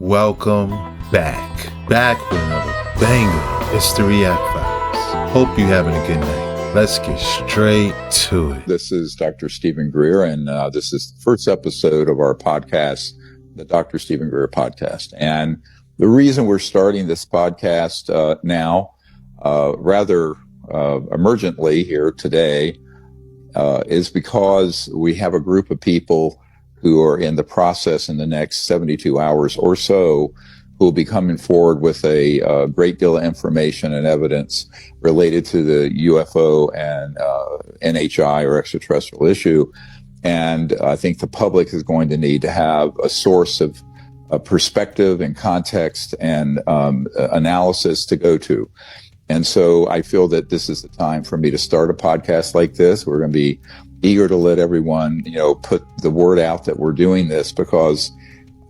Welcome back. Back with another banger. It's the React Files. Hope you're having a good night. Let's get straight to it. This is Dr. Stephen Greer, and this is the first episode of our podcast, the Dr. Stephen Greer podcast. And the reason we're starting this podcast now, rather emergently here today, is because we have a group of people who are in the process in the next 72 hours or so who will be coming forward with a great deal of information and evidence related to the UFO and NHI or extraterrestrial issue. And I think the public is going to need to have a source of perspective and context and analysis to go to. And so I feel that this is the time for me to start a podcast like this. We're going to be eager to let everyone, put the word out that we're doing this because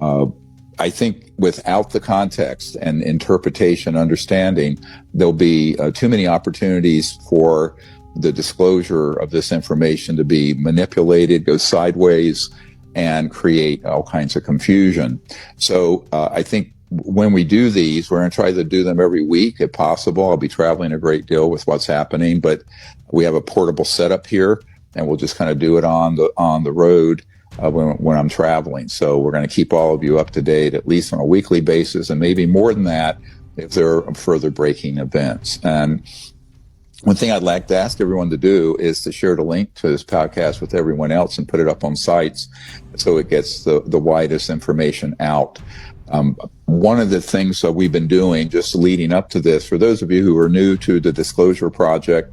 I think without the context and interpretation, understanding, there'll be too many opportunities for the disclosure of this information to be manipulated, go sideways, and create all kinds of confusion. So I think when we do these, we're going to try to do them every week if possible. I'll be traveling a great deal with what's happening, but we have a portable setup here, and we'll just kind of do it on the road when I'm traveling. So we're going to keep all of you up to date, at least on a weekly basis, and maybe more than that if there are further breaking events. And one thing I'd like to ask everyone to do is to share the link to this podcast with everyone else and put it up on sites so it gets the widest information out. One of the things that we've been doing just leading up to this, for those of you who are new to the Disclosure Project,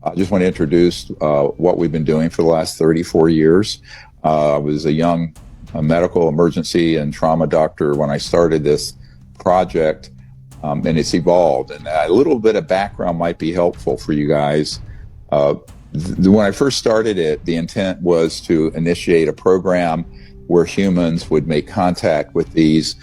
I just want to introduce what we've been doing for the last 34 years. I was a young medical emergency and trauma doctor when I started this project, and it's evolved. And a little bit of background might be helpful for you guys. When I first started it, the intent was to initiate a program where humans would make contact with these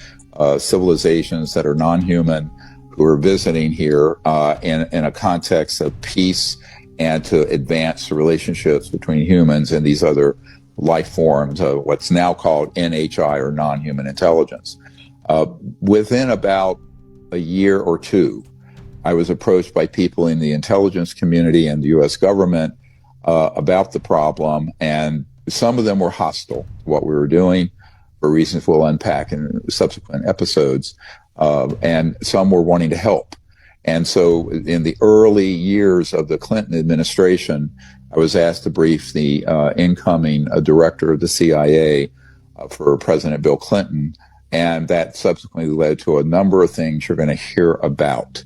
civilizations that are non-human who are visiting here in a context of peace and to advance the relationships between humans and these other life forms of what's now called NHI or non-human intelligence. Within about a year or two, I was approached by people in the intelligence community and the U.S. government about the problem, and some of them were hostile to what we were doing for reasons we'll unpack in subsequent episodes, and some were wanting to help. And so in the early years of the Clinton administration, I was asked to brief the incoming director of the CIA for President Bill Clinton, and that subsequently led to a number of things you're going to hear about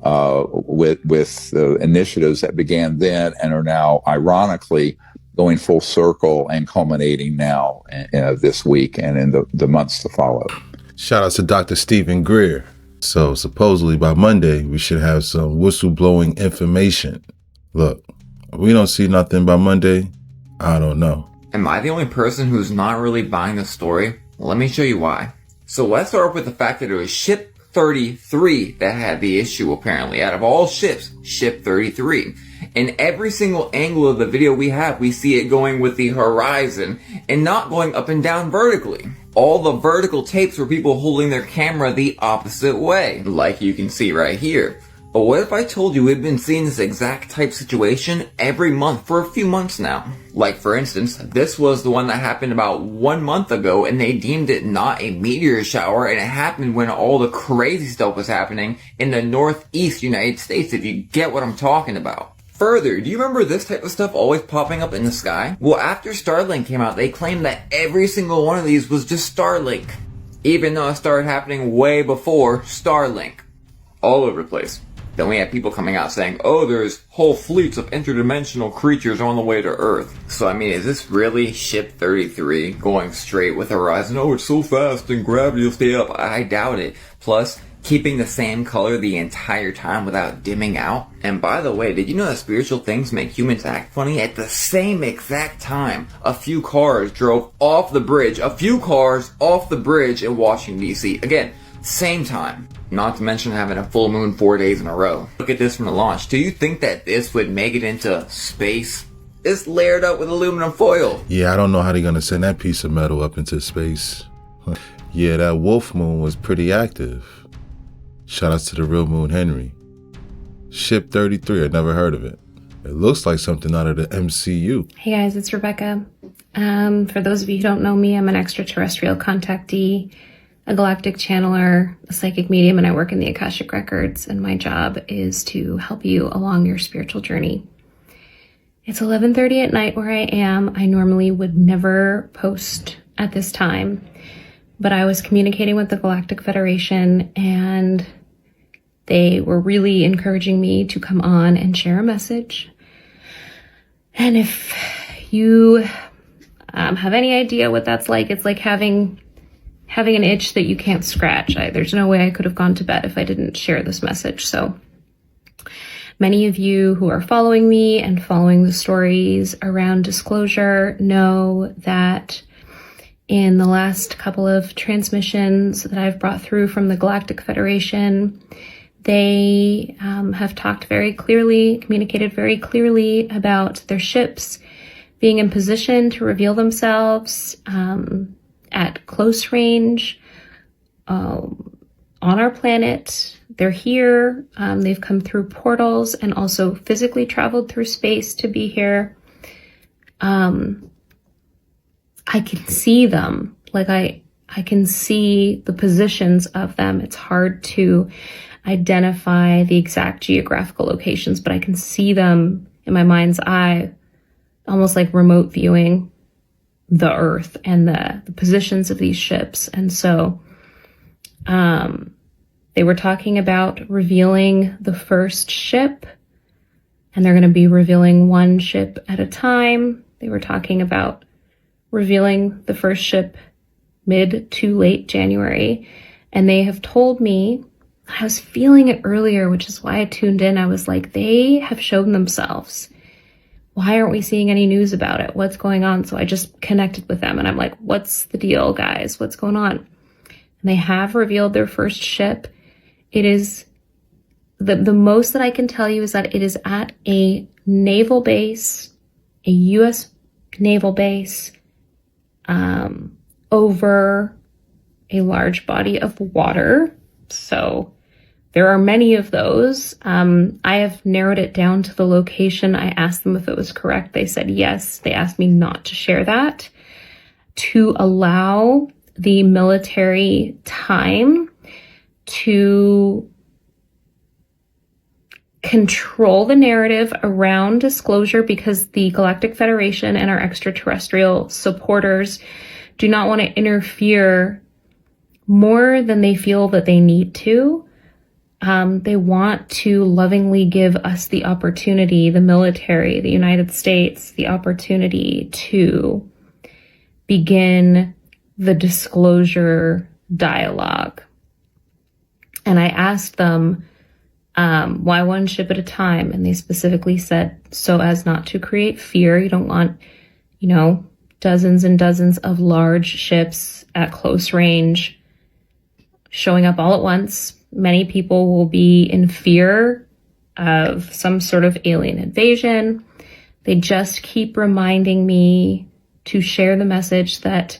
with the initiatives that began then and are now, ironically, going full circle and culminating now this week and in the months to follow. Shout out to Dr. Stephen Greer. So supposedly by Monday, we should have some whistleblowing information. Look, if we don't see nothing by Monday, I don't know. Am I the only person who's not really buying the story? Well, let me show you why. So let's start with the fact that it was ship 33 that had the issue, apparently. Out of all ships, ship 33. In every single angle of the video we have, we see it going with the horizon and not going up and down vertically. All the vertical tapes were people holding their camera the opposite way, like you can see right here. But what if I told you we've been seeing this exact type situation every month for a few months now? Like for instance, this was the one that happened about 1 month ago and they deemed it not a meteor shower, and it happened when all the crazy stuff was happening in the northeast United States, if you get what I'm talking about. Further, do you remember this type of stuff always popping up in the sky? Well, after Startling came out, they claimed that every single one of these was just Starlink, even though it started happening way before Starlink. All over the place. Then we had people coming out saying, oh, there's whole fleets of interdimensional creatures on the way to Earth. So I mean, is this really ship 33 going straight with the horizon? Oh, it's so fast and gravity will stay up. I doubt it. Plus, keeping the same color the entire time without dimming out. And by the way, did you know that spiritual things make humans act funny? At the same exact time, a few cars drove off the bridge. A few cars off the bridge in Washington, D.C. Again, same time. Not to mention having a full moon 4 days in a row. Look at this from the launch. Do you think that this would make it into space? It's layered up with aluminum foil. Yeah, I don't know how they're going to send that piece of metal up into space. Yeah, that wolf moon was pretty active. Shout outs to the real moon Henry. Ship 33, I never heard of it. It looks like something out of the MCU. Hey guys, it's Rebecca. For those of you who don't know me, I'm an extraterrestrial contactee, a galactic channeler, a psychic medium, and I work in the Akashic Records, and my job is to help you along your spiritual journey. It's 11:30 at night where I am. I normally would never post at this time, but I was communicating with the Galactic Federation, and they were really encouraging me to come on and share a message. And if you have any idea what that's like, it's like having an itch that you can't scratch. There's no way I could have gone to bed if I didn't share this message. So many of you who are following me and following the stories around disclosure know that in the last couple of transmissions that I've brought through from the Galactic Federation, they have talked very clearly, communicated very clearly about their ships being in position to reveal themselves at close range on our planet. They're here. They've come through portals and also physically traveled through space to be here. I can see them. Like I can see the positions of them. It's hard to identify the exact geographical locations, but I can see them in my mind's eye, almost like remote viewing the Earth and the positions of these ships. And so they were talking about revealing the first ship, and they're going to be revealing one ship at a time. They were talking about revealing the first ship mid to late January. And they have told me, I was feeling it earlier, which is why I tuned in. I was like, they have shown themselves. Why aren't we seeing any news about it? What's going on? So I just connected with them and I'm like, what's the deal, guys? What's going on? And they have revealed their first ship. It is the most that I can tell you is that it is at a naval base, a U.S. naval base, over a large body of water. So there are many of those. I have narrowed it down to the location. I asked them if it was correct. They said yes. They asked me not to share that, to allow the military time to control the narrative around disclosure, because the Galactic Federation and our extraterrestrial supporters do not want to interfere more than they feel that they need to. They want to lovingly give us the opportunity, the military, the United States, the opportunity to begin the disclosure dialogue. And I asked them, why one ship at a time? And they specifically said, so as not to create fear. You don't want, dozens and dozens of large ships at close range showing up all at once. Many people will be in fear of some sort of alien invasion. They just keep reminding me to share the message that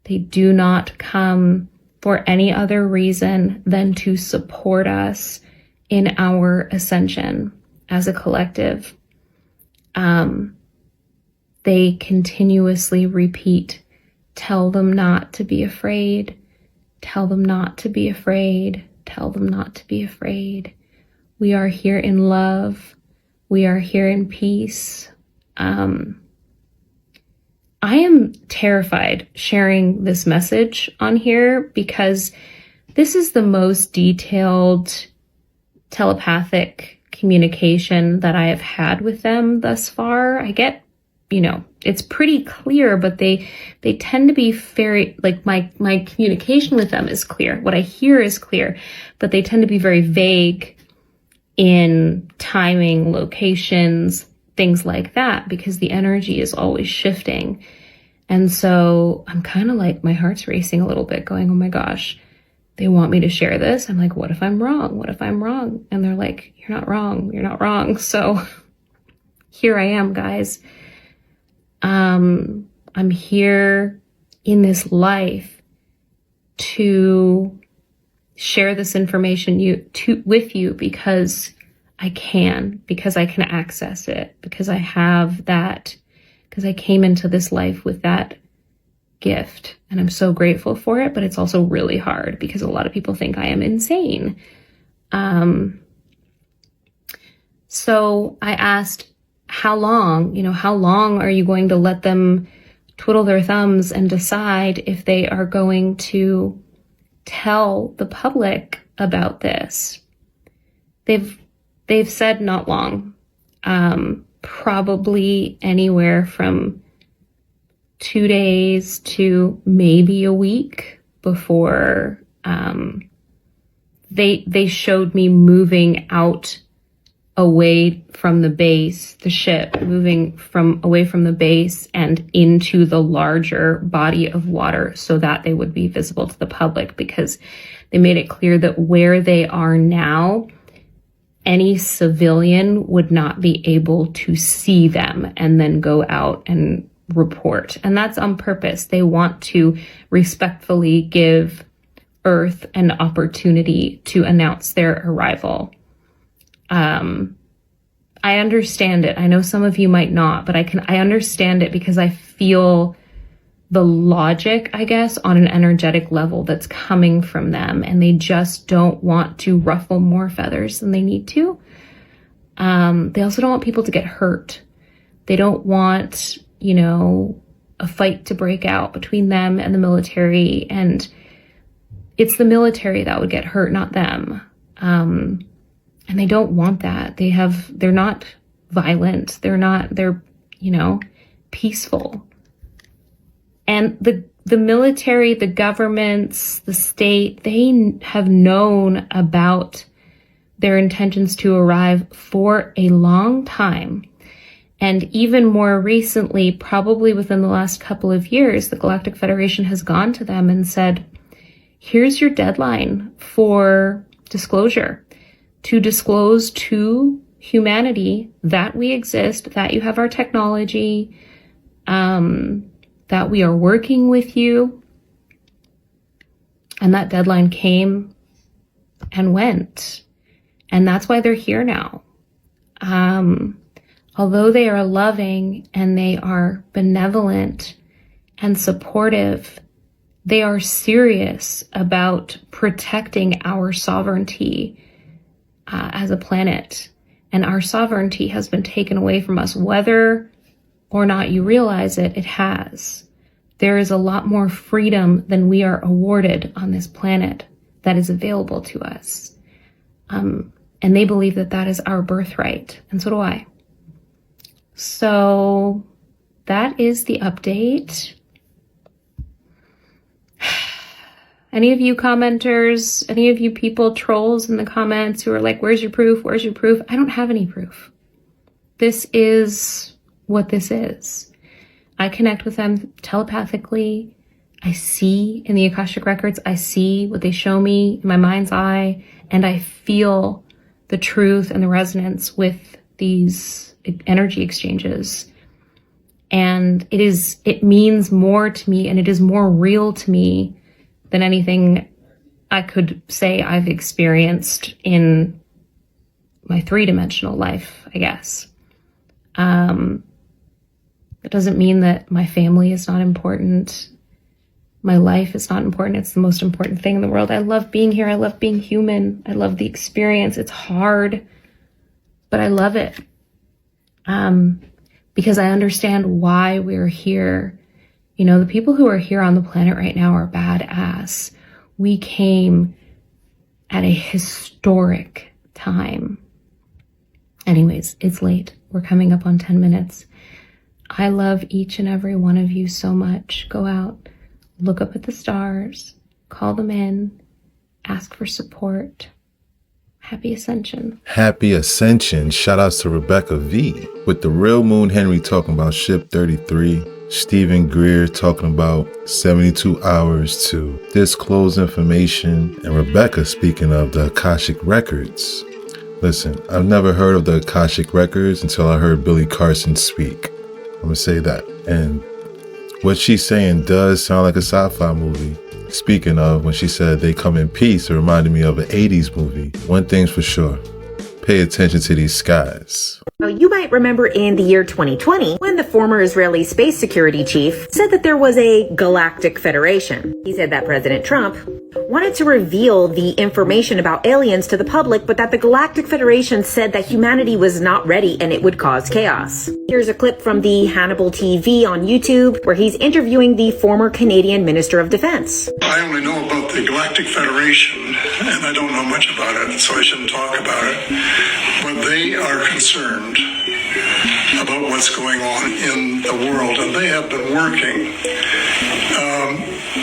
they do not come for any other reason than to support us in our ascension as a collective. They continuously repeat, tell them not to be afraid, tell them not to be afraid, tell them not to be afraid. We are here in love. We are here in peace. I am terrified sharing this message on here because this is the most detailed telepathic communication that I have had with them thus far. I get, it's pretty clear, but they tend to be very, like my communication with them is clear. What I hear is clear, but they tend to be very vague in timing, locations, things like that, because the energy is always shifting. And so I'm kind of like, my heart's racing a little bit going, oh my gosh, they want me to share this. I'm like, what if I'm wrong? What if I'm wrong? And they're like, you're not wrong. You're not wrong. So here I am, guys. I'm here in this life to share this information with you because I can access it, because I came into this life with that gift, and I'm so grateful for it. But it's also really hard because a lot of people think I am insane. So I asked, how long are you going to let them twiddle their thumbs and decide if they are going to tell the public about this? They've said not long, probably anywhere from 2 days to maybe a week before they showed me moving out away from the base, the ship moving away from the base and into the larger body of water so that they would be visible to the public, because they made it clear that where they are now, any civilian would not be able to see them and then go out and report. And that's on purpose. They want to respectfully give Earth an opportunity to announce their arrival. I understand it. I know some of you might not, but I understand it because I feel the logic, I guess, on an energetic level that's coming from them, and they just don't want to ruffle more feathers than they need to. They also don't want people to get hurt. They don't want, a fight to break out between them and the military, and it's the military that would get hurt, not them. And they don't want that. They're not violent. They're peaceful. And the military, the governments, the state, they have known about their intentions to arrive for a long time. And even more recently, probably within the last couple of years, the Galactic Federation has gone to them and said, here's your deadline for disclosure. To disclose to humanity that we exist, that you have our technology, that we are working with you. And that deadline came and went. And that's why they're here now. Although they are loving and they are benevolent and supportive, they are serious about protecting our sovereignty as a planet. And our sovereignty has been taken away from us. Whether or not you realize it, it has. There is a lot more freedom than we are awarded on this planet that is available to us. And they believe that that is our birthright. And so do I. So that is the update. Any of you commenters, any of you people, trolls in the comments who are like, where's your proof? Where's your proof? I don't have any proof. This is what this is. I connect with them telepathically. I see in the Akashic Records, I see what they show me in my mind's eye, and I feel the truth and the resonance with these energy exchanges. And it means more to me, and it is more real to me than anything I could say I've experienced in my 3-dimensional life, I guess. It doesn't mean that my family is not important. My life is not important. It's the most important thing in the world. I love being here. I love being human. I love the experience. It's hard, but I love it. Because I understand why we're here. The people who are here on the planet right now are badass. We came at a historic time. Anyways, it's late. We're coming up on 10 minutes. I love each and every one of you so much. Go out, look up at the stars, call them in, ask for support. Happy Ascension. Happy Ascension. Shout outs to Rebecca V. With the real Moon Henry talking about Ship 33. Stephen Greer talking about 72 hours to disclose information. And Rebecca speaking of the Akashic Records. Listen, I've never heard of the Akashic Records until I heard Billy Carson speak. I'm going to say that. And what she's saying does sound like a sci-fi movie. Speaking of, when she said they come in peace, it reminded me of an 80s movie. One thing's for sure, pay attention to these skies. Now, you might remember in the year 2020 when the former Israeli space security chief said that there was a galactic federation. He said that President Trump wanted to reveal the information about aliens to the public, but that the Galactic Federation said that humanity was not ready and it would cause chaos. Here's a clip from the Hannibal TV on YouTube where he's interviewing the former Canadian Minister of Defense. I only know about the Galactic Federation, and I don't know much about it, so I shouldn't talk about it. But they are concerned about what's going on in the world, and they have been working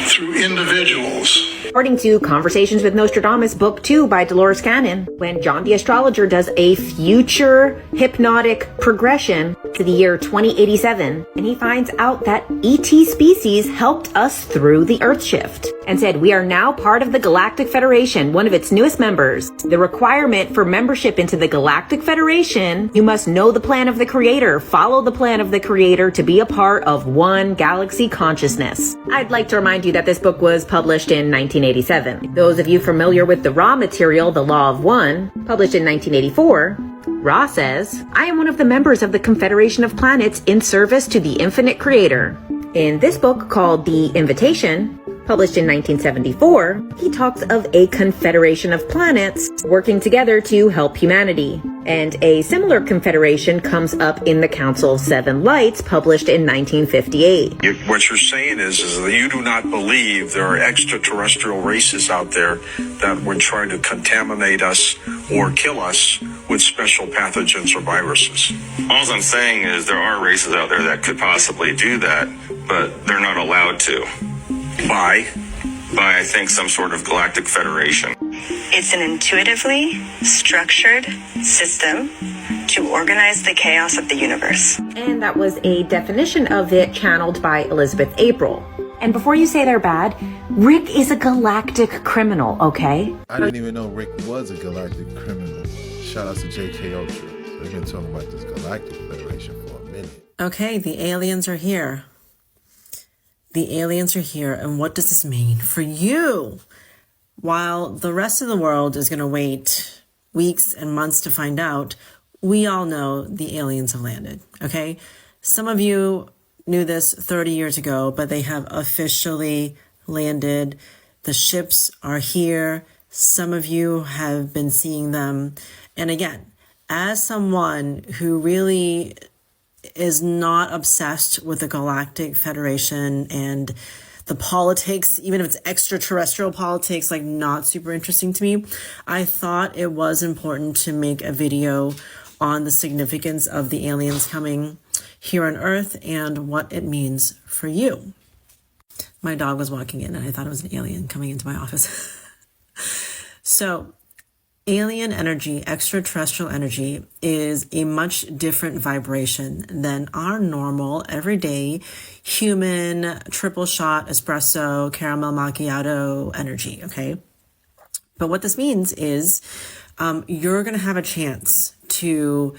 through individuals. According to Conversations with Nostradamus, Book 2 by Dolores Cannon, when John the Astrologer does a future hypnotic progression to the year 2087, and he finds out that ET species helped us through the Earth shift and said, we are now part of the Galactic Federation, one of its newest members. The requirement for membership into the Galactic Federation, you must know the plan of the Creator, follow the plan of the Creator to be a part of one galaxy consciousness. I'd like to remind you that this book was published in 1987. Those of you familiar with the raw material, The Law of One, published in 1984, Ra says, I am one of the members of the Confederation of Planets in service to the infinite Creator. In this book called The Invitation, published in 1974, he talks of a confederation of planets working together to help humanity. And a similar confederation comes up in the Council of Seven Lights, published in 1958. What you're saying is that you do not believe there are extraterrestrial races out there that would try to contaminate us or kill us with special pathogens or viruses. All I'm saying is there are races out there that could possibly do that, but they're not allowed to. By, I think, some sort of galactic federation. It's an intuitively structured system to organize the chaos of the universe. And that was a definition of it channeled by Elizabeth April. And before you say they're bad, Rick is a galactic criminal, okay? I didn't even know Rick was a galactic criminal. Shout out to J.K. Ultra. They've been talking about this Galactic Federation for a minute. Okay, the aliens are here. The aliens are here, and what does this mean for you? While the rest of the world is going to wait weeks and months to find out, we all know the aliens have landed, okay? Some of you knew this 30 years ago, but they have officially landed. The ships are here. Some of you have been seeing them. And again, as someone who really is not obsessed with the Galactic Federation and the politics, even if it's extraterrestrial politics, like not super interesting to me, I thought it was important to make a video on the significance of the aliens coming here on Earth and what it means for you. My dog was walking in and I thought it was an alien coming into my office. So, alien energy, extraterrestrial energy, is a much different vibration than our normal, everyday, human, triple shot, espresso, caramel macchiato energy, okay? But what this means is you're going to have a chance to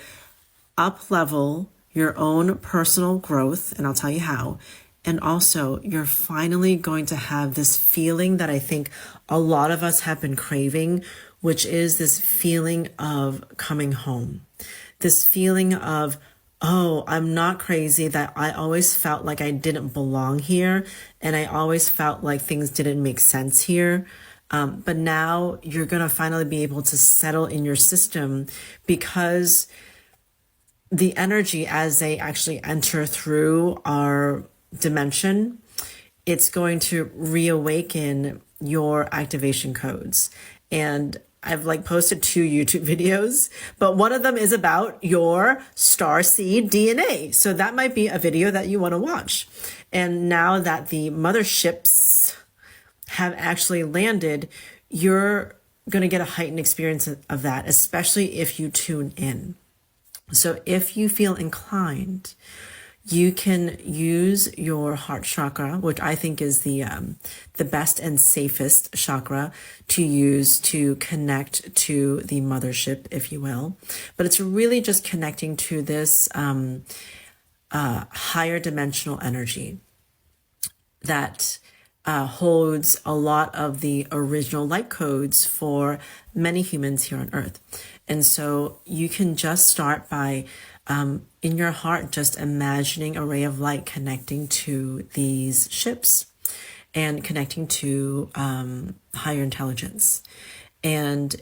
up-level your own personal growth, and I'll tell you how. And also, you're finally going to have this feeling that I think a lot of us have been craving, which is this feeling of coming home. This feeling of, oh, I'm not crazy, that I always felt like I didn't belong here, and I always felt like things didn't make sense here. But now you're going to finally be able to settle in your system, because the energy, as they actually enter through our dimension, it's going to reawaken your activation codes. And I've posted 2 YouTube videos, but one of them is about your starseed DNA. So that might be a video that you want to watch. And now that the motherships have actually landed, you're going to get a heightened experience of that, especially if you tune in. So if you feel inclined, you can use your heart chakra, which I think is the best and safest chakra to use to connect to the mothership, if you will. But it's really just connecting to this higher dimensional energy that holds a lot of the original light codes for many humans here on Earth. And so you can just start by, in your heart, just imagining a ray of light connecting to these ships and connecting to higher intelligence. And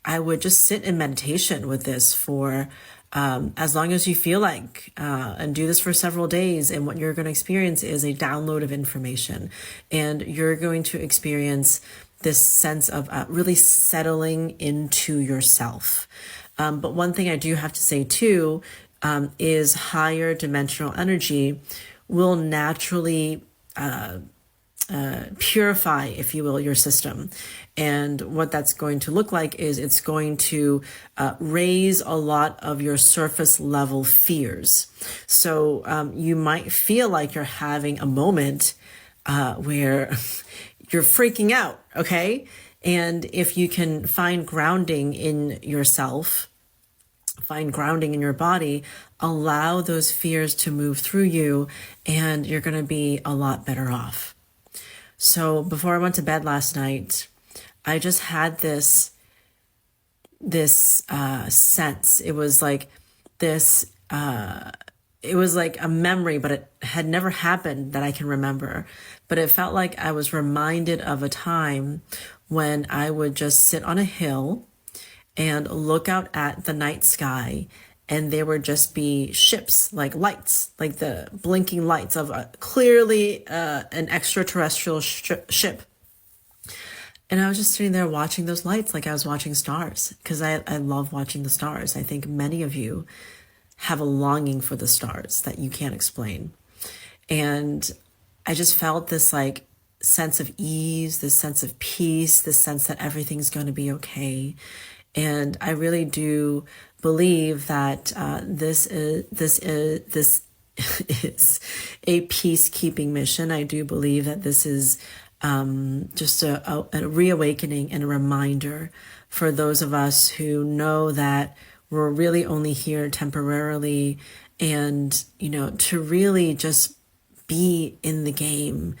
I would just sit in meditation with this for as long as you feel like, and do this for several days. And what you're going to experience is a download of information. And you're going to experience this sense of really settling into yourself. But one thing I do have to say too, is higher dimensional energy will naturally purify, if you will, your system. And what that's going to look like is it's going to raise a lot of your surface level fears. So you might feel like you're having a moment where you're freaking out, okay? And if you can find grounding in yourself, find grounding in your body, allow those fears to move through you, and you're going to be a lot better off. So before I went to bed last night, I just had this sense. It was like this, it was like a memory, but it had never happened that I can remember. But it felt like I was reminded of a time when I would just sit on a hill and look out at the night sky, and there would just be ships, like lights, like the blinking lights of clearly an extraterrestrial ship. And I was just sitting there watching those lights like I was watching stars, because I love watching the stars. I think many of you have a longing for the stars that you can't explain. And I just felt this like sense of ease, this sense of peace, this sense that everything's going to be okay. And I really do believe that this is a peacekeeping mission. I do believe that this is just a reawakening and a reminder for those of us who know that we're really only here temporarily, and, you know, to really just be in the game.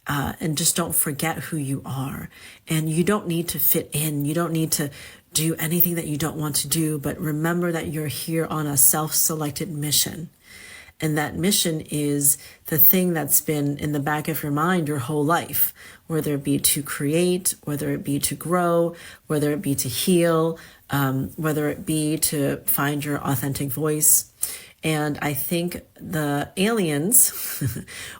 And just don't forget who you are. And you don't need to fit in. You don't need to do anything that you don't want to do, but remember that you're here on a self-selected mission. And that mission is the thing that's been in the back of your mind your whole life, whether it be to create, whether it be to grow, whether it be to heal, whether it be to find your authentic voice. And I think the aliens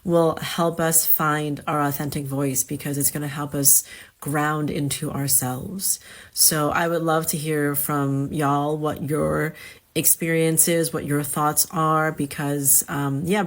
will help us find our authentic voice, because it's going to help us ground into ourselves. So I would love to hear from y'all what your experience is, what your thoughts are, because,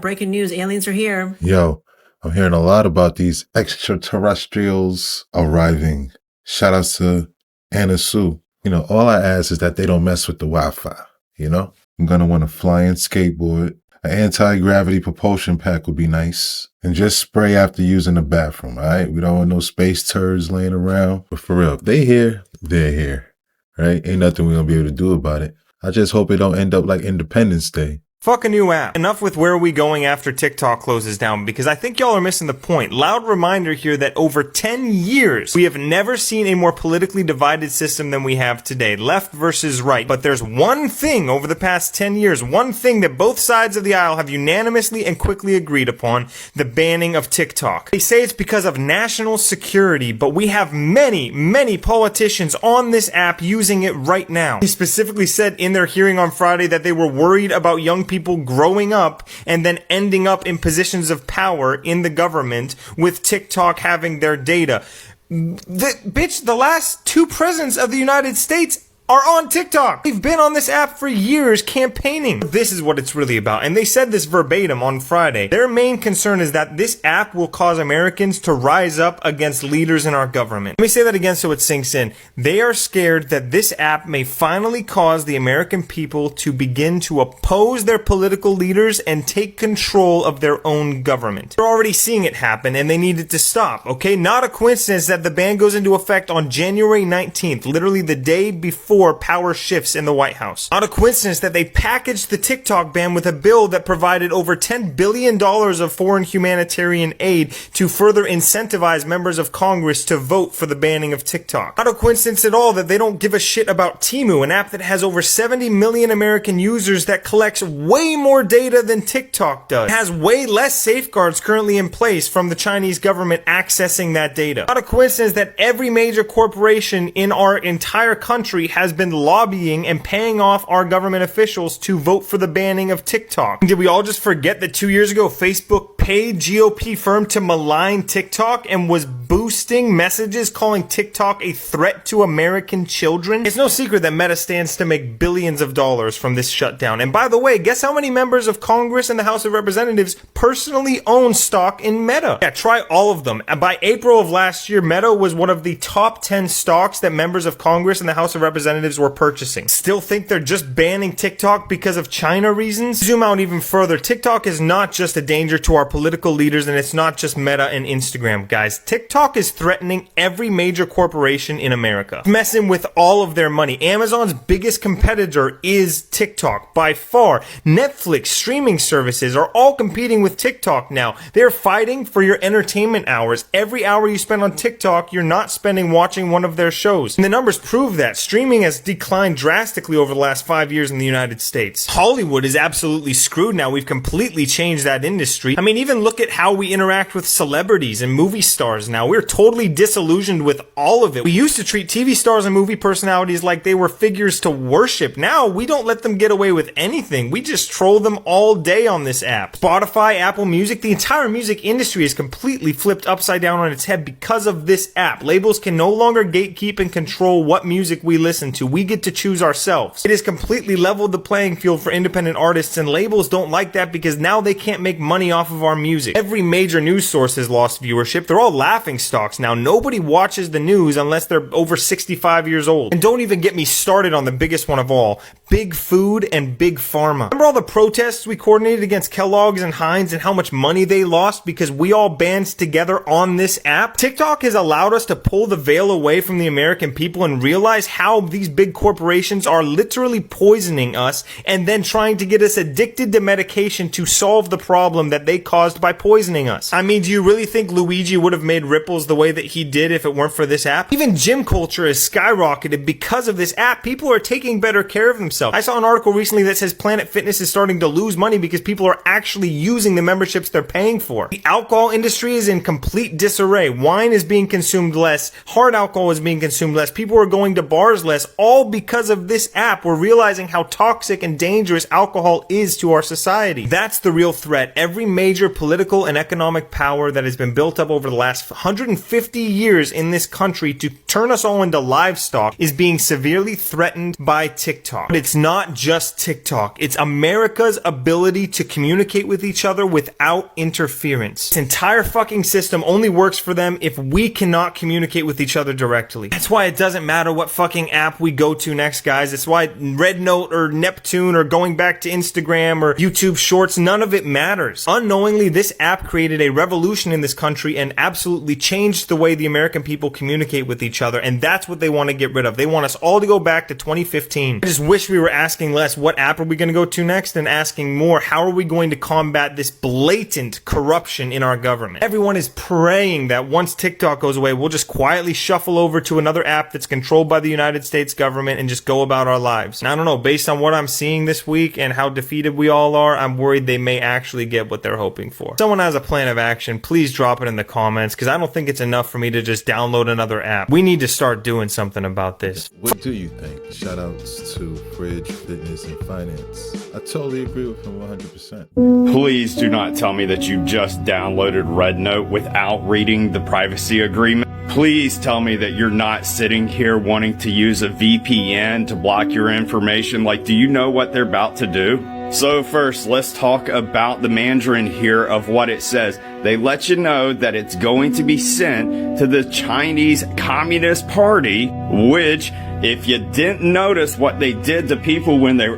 breaking news, aliens are here. Yo, I'm hearing a lot about these extraterrestrials arriving. Shout out to Anna Sue. You know, all I ask is that they don't mess with the Wi-Fi, you know? I'm going to want a flying skateboard. An anti-gravity propulsion pack would be nice. And just spray after using the bathroom, all right? We don't want no space turds laying around. But for real, if they here, they're here, right? Ain't nothing we're going to be able to do about it. I just hope it don't end up like Independence Day. Fuck a new app. Enough with where are we going after TikTok closes down, because I think y'all are missing the point. Loud reminder here that over 10 years, we have never seen a more politically divided system than we have today. Left versus right. But there's one thing over the past 10 years, one thing that both sides of the aisle have unanimously and quickly agreed upon: the banning of TikTok. They say it's because of national security, but we have many, many politicians on this app using it right now. They specifically said in their hearing on Friday that they were worried about young people growing up and then ending up in positions of power in the government with TikTok having their data. The last two presidents of the United States are on TikTok. They've been on this app for years campaigning. This is what it's really about. And they said this verbatim on Friday. Their main concern is that this app will cause Americans to rise up against leaders in our government. Let me say that again so it sinks in. They are scared that this app may finally cause the American people to begin to oppose their political leaders and take control of their own government. They're already seeing it happen, and they need it to stop, okay? Not a coincidence that the ban goes into effect on January 19th, literally the day before before power shifts in the White House. Not a coincidence that they packaged the TikTok ban with a bill that provided over $10 billion of foreign humanitarian aid to further incentivize members of Congress to vote for the banning of TikTok. Not a coincidence at all that they don't give a shit about Temu, an app that has over 70 million American users that collects way more data than TikTok does. It has way less safeguards currently in place from the Chinese government accessing that data. Not a coincidence that every major corporation in our entire country has been lobbying and paying off our government officials to vote for the banning of TikTok. Did we all just forget that 2 years ago Facebook paid GOP firm to malign TikTok and was boosting messages calling TikTok a threat to American children? It's no secret that Meta stands to make billions of dollars from this shutdown. And by the way, guess how many members of Congress and the House of Representatives personally own stock in Meta? Yeah, try all of them. And by April of last year, Meta was one of the top 10 stocks that members of Congress and the House of Representatives were purchasing. Still think they're just banning TikTok because of China reasons? Zoom out even further. TikTok is not just a danger to our political leaders, and it's not just Meta and Instagram, guys. TikTok is threatening every major corporation in America, messing with all of their money. Amazon's biggest competitor is TikTok by far. Netflix, streaming services are all competing with TikTok now. They're fighting for your entertainment hours. Every hour you spend on TikTok, you're not spending watching one of their shows. And the numbers prove that. Streaming has declined drastically over the last 5 years in the United States. Hollywood is absolutely screwed now. We've completely changed that industry. I mean, even look at how we interact with celebrities and movie stars now. We're totally disillusioned with all of it. We used to treat TV stars and movie personalities like they were figures to worship. Now we don't let them get away with anything. We just troll them all day on this app. Spotify, Apple Music, the entire music industry is completely flipped upside down on its head because of this app. Labels can no longer gatekeep and control what music we listen to. We get to choose ourselves. It has completely leveled the playing field for independent artists, and labels don't like that because now they can't make money off of our music. Every major news source has lost viewership. They're all laughing stocks now. Nobody watches the news unless they're over 65 years old. And don't even get me started on the biggest one of all, big food and big pharma. Remember all the protests we coordinated against Kellogg's and Heinz and how much money they lost because we all band together on this app? TikTok has allowed us to pull the veil away from the American people and realize how these big corporations are literally poisoning us and then trying to get us addicted to medication to solve the problem that they caused by poisoning us. I mean, do you really think Luigi would have made ripples the way that he did if it weren't for this app? Even gym culture has skyrocketed because of this app. People are taking better care of themselves. I saw an article recently that says Planet Fitness is starting to lose money because people are actually using the memberships they're paying for. The alcohol industry is in complete disarray. Wine is being consumed less. Hard alcohol is being consumed less. People are going to bars less, all because of this app. We're realizing how toxic and dangerous alcohol is to our society. That's the real threat. Every major political and economic power that has been built up over the last 150 years in this country to turn us all into livestock is being severely threatened by TikTok. But it's not just TikTok. It's America's ability to communicate with each other without interference. This entire fucking system only works for them if we cannot communicate with each other directly. That's why it doesn't matter what fucking app we go to next, guys. It's why Red Note or Neptune or going back to Instagram or YouTube Shorts, none of it matters. Unknowingly, this app created a revolution in this country and absolutely changed the way the American people communicate with each other, and that's what they want to get rid of. They want us all to go back to 2015. I just wish we were asking less, what app are we going to go to next, and asking more, how are we going to combat this blatant corruption in our government? Everyone is praying that once TikTok goes away, we'll just quietly shuffle over to another app that's controlled by the United States government and just go about our lives. And I don't know, based on what I'm seeing this week and how defeated we all are, I'm worried they may actually get what they're hoping for. If someone has a plan of action, please drop it in the comments, because I don't think it's enough for me to just download another app. We need to start doing something about this. What do you think? Shout outs to Fridge, Fitness, and Finance. I totally agree with him 100%. Please do not tell me that you just downloaded Red Note without reading the privacy agreement. Please tell me that you're not sitting here wanting to use a VPN to block your information. Like, do you know what they're about to do? So first, let's talk about the Mandarin here of what it says. They let you know that it's going to be sent to the Chinese Communist Party, which, if you didn't notice what they did to people when they were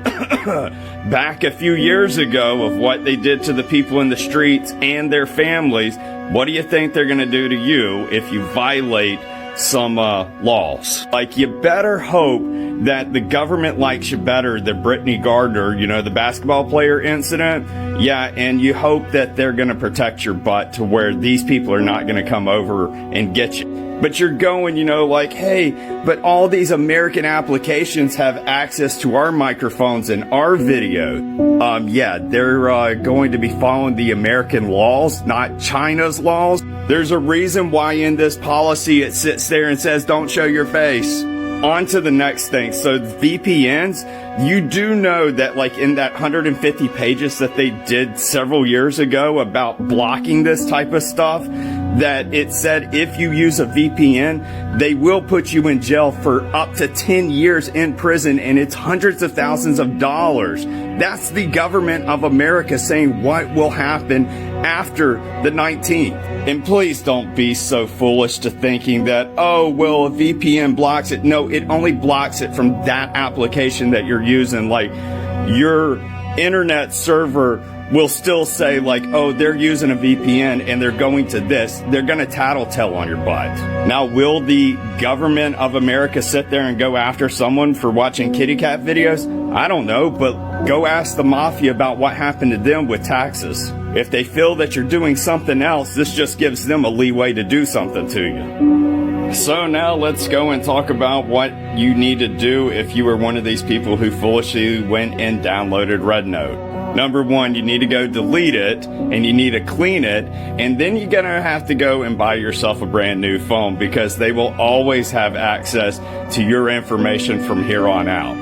back a few years ago of what they did to the people in the streets and their families, what do you think they're going to do to you if you violate some laws? Like, you better hope that the government likes you better than Brittany Gardner, you know, the basketball player incident. Yeah, and you hope that they're going to protect your butt to where these people are not going to come over and get you. But you're going, you know, like, hey, but all these American applications have access to our microphones and our video. Yeah, they're going to be following the American laws, not China's laws. There's a reason why in this policy it sits there and says, don't show your face. On to the next thing. So VPNs, you do know that like in that 150 pages that they did several years ago about blocking this type of stuff, that it said if you use a VPN, they will put you in jail for up to 10 years in prison, and it's hundreds of thousands of dollars. That's the government of America saying what will happen after the 19th. And please don't be so foolish to thinking that, oh, well, a VPN blocks it. No, it only blocks it from that application that you're using. Like, your internet server will still say like, oh, they're using a VPN and they're going to this. They're going to tattletale on your butt. Now, will the government of America sit there and go after someone for watching kitty cat videos? I don't know, but go ask the mafia about what happened to them with taxes. If they feel that you're doing something else, this just gives them a leeway to do something to you. So now let's go and talk about what you need to do if you were one of these people who foolishly went and downloaded RedNote. Number one, you need to go delete it and you need to clean it, and then you're gonna have to go and buy yourself a brand new phone because they will always have access to your information from here on out.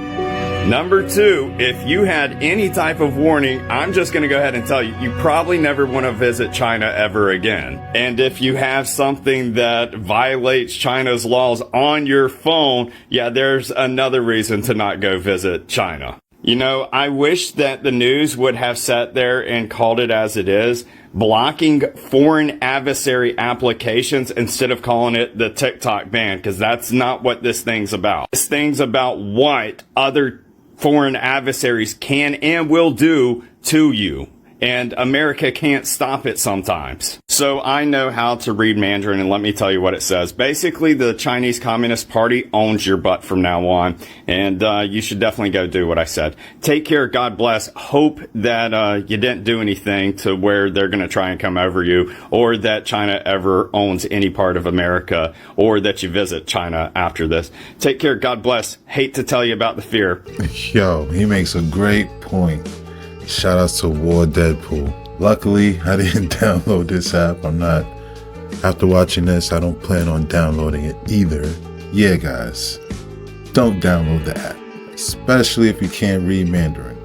Number two, if you had any type of warning, I'm just going to go ahead and tell you, you probably never want to visit China ever again. And if you have something that violates China's laws on your phone, yeah, there's another reason to not go visit China. You know, I wish that the news would have sat there and called it as it is, blocking foreign adversary applications instead of calling it the TikTok ban, because that's not what this thing's about. This thing's about what other foreign adversaries can and will do to you. And America can't stop it sometimes. So I know how to read Mandarin, and let me tell you what it says. Basically, the Chinese Communist Party owns your butt from now on, and you should definitely go do what I said. Take care. God bless. Hope that you didn't do anything to where they're going to try and come over you, or that China ever owns any part of America, or that you visit China after this. Take care. God bless. Hate to tell you about the fear. Yo, he makes a great point. Shout outs to War Deadpool. Luckily, I didn't download this app. After watching this, I don't plan on downloading it either. Yeah, guys, don't download the app, especially if you can't read Mandarin.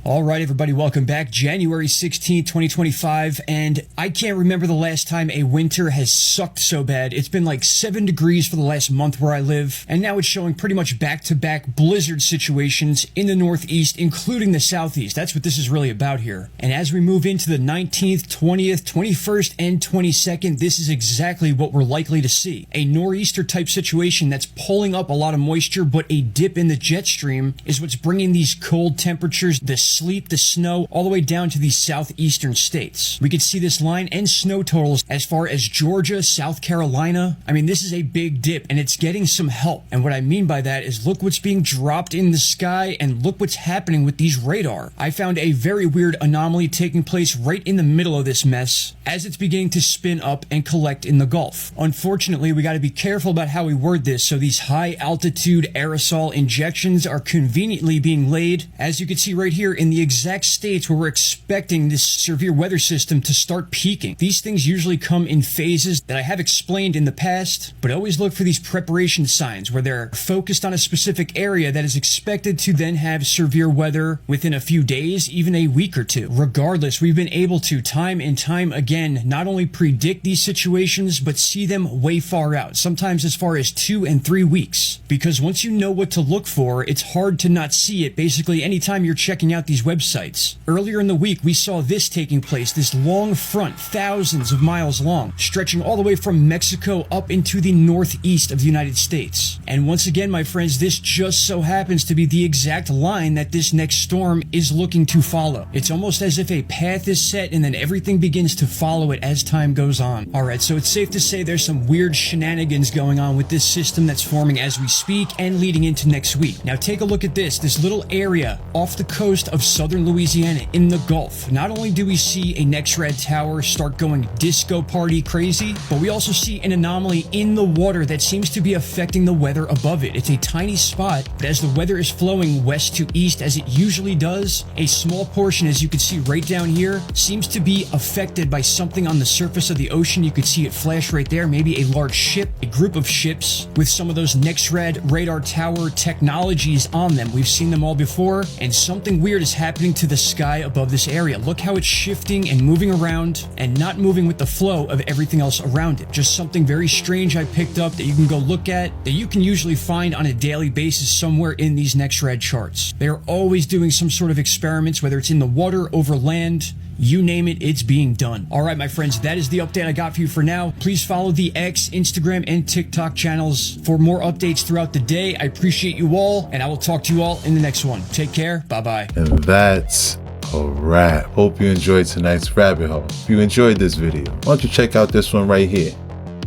All right, everybody, welcome back. January 16th, 2025, and I can't remember the last time a winter has sucked so bad. It's been like 7 degrees for the last month where I live, and now it's showing pretty much back-to-back blizzard situations in the Northeast, including the Southeast. That's what this is really about here. And as we move into the 19th, 20th, 21st, and 22nd, this is exactly what we're likely to see. A nor'easter-type situation that's pulling up a lot of moisture, but a dip in the jet stream is what's bringing these cold temperatures, the sleet, the snow, all the way down to these southeastern states. We could see this line and snow totals as far as Georgia, South Carolina. I mean, this is a big dip, and it's getting some help. And what I mean by that is look what's being dropped in the sky, and look what's happening with these radar. I found a very weird anomaly taking place right in the middle of this mess as it's beginning to spin up and collect in the Gulf. Unfortunately, we got to be careful about how we word this, so these high altitude aerosol injections are conveniently being laid, as you can see right here, in the exact states where we're expecting this severe weather system to start peaking. These things usually come in phases that I have explained in the past, but always look for these preparation signs where they're focused on a specific area that is expected to then have severe weather within a few days, even a week or two. Regardless, we've been able to time and time again not only predict these situations, but see them way far out, sometimes as far as 2 and 3 weeks. Because once you know what to look for, it's hard to not see it basically anytime you're checking out these these websites. Earlier in the week, we saw this taking place, this long front, thousands of miles long, stretching all the way from Mexico up into the northeast of the United States. And once again, my friends, this just so happens to be the exact line that this next storm is looking to follow. It's almost as if a path is set and then everything begins to follow it as time goes on. Alright, so it's safe to say there's some weird shenanigans going on with this system that's forming as we speak and leading into next week. Now take a look at this little area off the coast of southern Louisiana in the Gulf. Not only do we see a NextRad tower start going disco party crazy, but we also see an anomaly in the water that seems to be affecting the weather above it. It's a tiny spot, but as the weather is flowing west to east as it usually does, a small portion, as you can see right down here, seems to be affected by something on the surface of the ocean. You could see it flash right there, maybe a large ship, a group of ships with some of those NextRad radar tower technologies on them. We've seen them all before, and something weird is happening to the sky above this area. Look how it's shifting and moving around and not moving with the flow of everything else around it. Just something very strange I picked up that you can go look at, that you can usually find on a daily basis somewhere in these NextRad charts. They are always doing some sort of experiments, whether it's in the water, over land, you name it, it's being done. Alright, my friends, that is the update I got for you for now. Please follow the X, Instagram, and TikTok channels for more updates throughout the day. I appreciate you all, and I will talk to you all in the next one. Take care. Bye-bye. And that's a wrap. Hope you enjoyed tonight's rabbit hole. If you enjoyed this video, why don't you check out this one right here.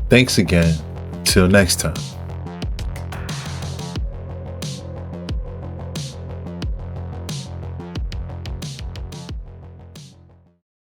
Thanks again. Till next time.